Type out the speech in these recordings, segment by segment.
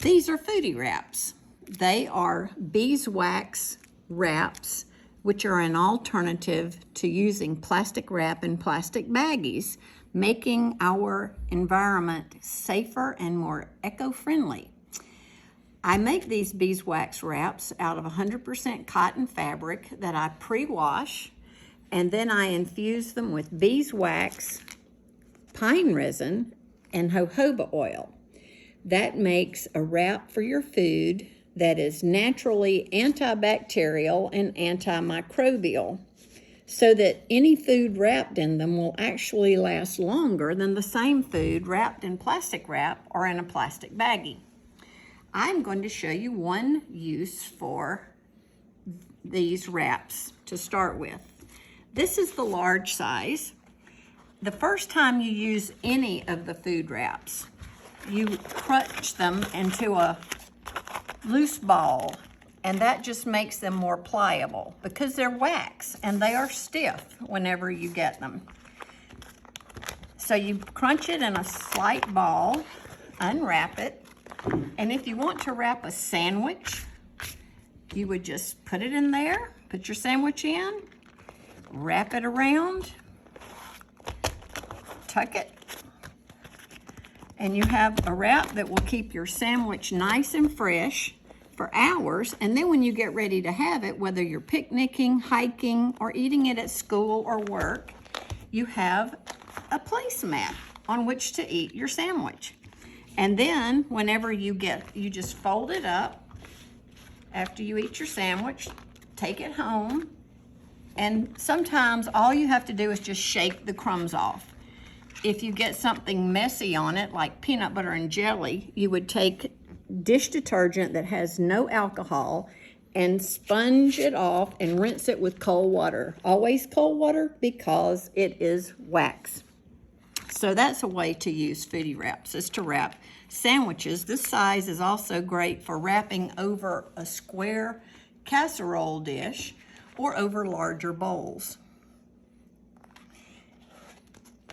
These are Foodie wraps. They are beeswax wraps, which are an alternative to using plastic wrap and plastic baggies, making our environment safer and more eco-friendly. I make these beeswax wraps out of 100% cotton fabric that I pre-wash, and then I infuse them with beeswax, pine resin, and jojoba oil. That makes a wrap for your food that is naturally antibacterial and antimicrobial, so that any food wrapped in them will actually last longer than the same food wrapped in plastic wrap or in a plastic baggie. I'm going to show you one use for these wraps to start with. This is the large size. The first time you use any of the food wraps, you crunch them into a loose ball, and that just makes them more pliable because they're wax and they are stiff whenever you get them. So you crunch it in a slight ball, unwrap it, and if you want to wrap a sandwich, you would just put it in there, put your sandwich in, wrap it around, tuck it, and you have a wrap that will keep your sandwich nice and fresh for hours. And then when you get ready to have it, whether you're picnicking, hiking, or eating it at school or work, you have a placemat on which to eat your sandwich. And then whenever you just fold it up after you eat your sandwich, take it home, and sometimes all you have to do is just shake the crumbs off. If you get something messy on it, like peanut butter and jelly, you would take dish detergent that has no alcohol and sponge it off and rinse it with cold water. Always cold water because it is wax. So that's a way to use Foodie wraps, is to wrap sandwiches. This size is also great for wrapping over a square casserole dish or over larger bowls.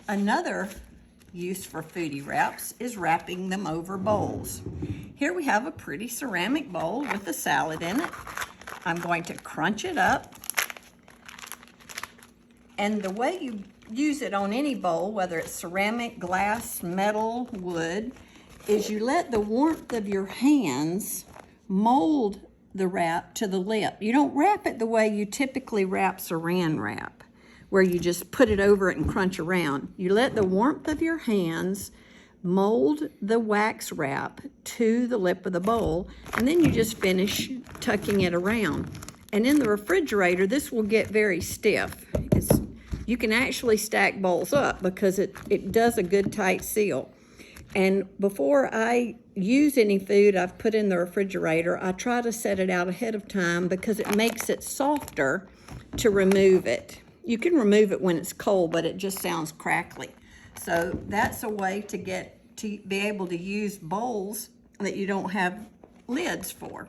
Another use for Foodie wraps is wrapping them over bowls. Here we have a pretty ceramic bowl with a salad in it. I'm going to crunch it up. And the way you use it on any bowl, whether it's ceramic, glass, metal, wood, is you let the warmth of your hands mold the wrap to the lip. You don't wrap it the way you typically wrap saran wrap, where you just put it over it and crunch around. You let the warmth of your hands mold the wax wrap to the lip of the bowl, and then you just finish tucking it around. And in the refrigerator, this will get very stiff. You can actually stack bowls up because it does a good tight seal. And before I use any food I've put in the refrigerator, I try to set it out ahead of time because it makes it softer to remove it. You can remove it when it's cold, but it just sounds crackly. So that's a way to be able to use bowls that you don't have lids for.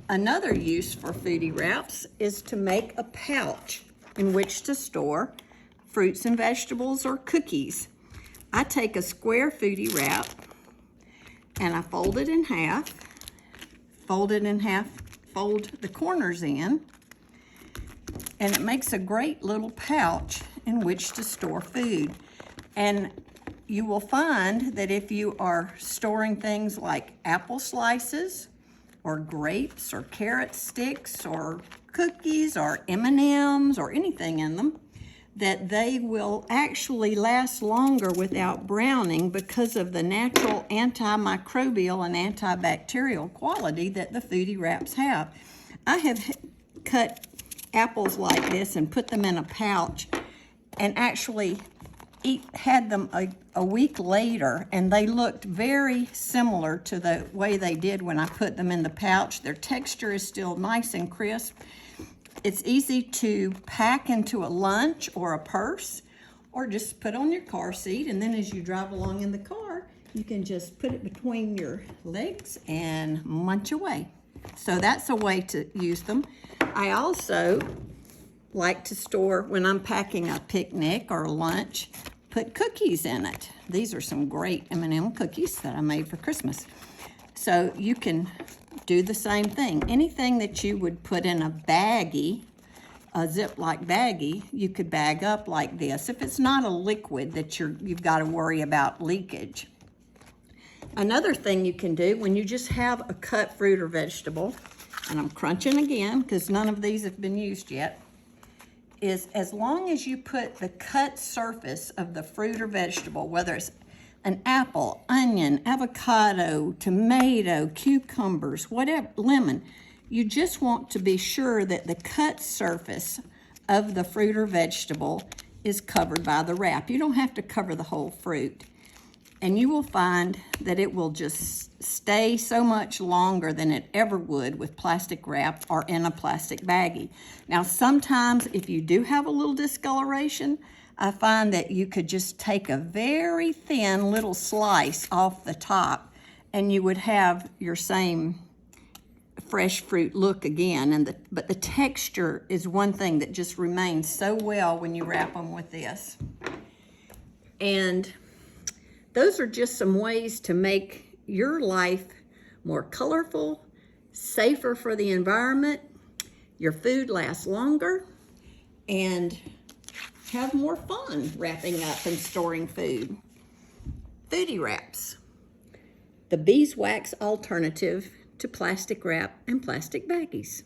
Another use for Foodie wraps is to make a pouch in which to store fruits and vegetables or cookies. I take a square Foodie wrap and I fold it in half, fold the corners in, and it makes a great little pouch in which to store food. And you will find that if you are storing things like apple slices or grapes or carrot sticks or cookies or M&Ms or anything in them, that they will actually last longer without browning because of the natural antimicrobial and antibacterial quality that the Foodie wraps have. I have cut apples like this and put them in a pouch and actually had them a week later, and they looked very similar to the way they did when I put them in the pouch. Their texture is still nice and crisp. It's easy to pack into a lunch or a purse, or just put on your car seat, and then as you drive along in the car, you can just put it between your legs and munch away. So that's a way to use them. I also like to store, when I'm packing a picnic or a lunch, put cookies in it. These are some great M&M cookies that I made for Christmas. So you can do the same thing. Anything that you would put in a baggie, a Ziploc baggie, you could bag up like this. If it's not a liquid that you've got to worry about leakage. Another thing you can do when you just have a cut fruit or vegetable, and I'm crunching again because none of these have been used yet, is as long as you put the cut surface of the fruit or vegetable, whether it's an apple, onion, avocado, tomato, cucumbers, whatever, lemon, you just want to be sure that the cut surface of the fruit or vegetable is covered by the wrap. You don't have to cover the whole fruit. And you will find that it will just stay so much longer than it ever would with plastic wrap or in a plastic baggie. Now, sometimes if you do have a little discoloration, I find that you could just take a very thin little slice off the top and you would have your same fresh fruit look again. But the texture is one thing that just remains so well when you wrap them with this. And those are just some ways to make your life more colorful, safer for the environment, your food lasts longer, and have more fun wrapping up and storing food. Foodie wraps, the beeswax alternative to plastic wrap and plastic baggies.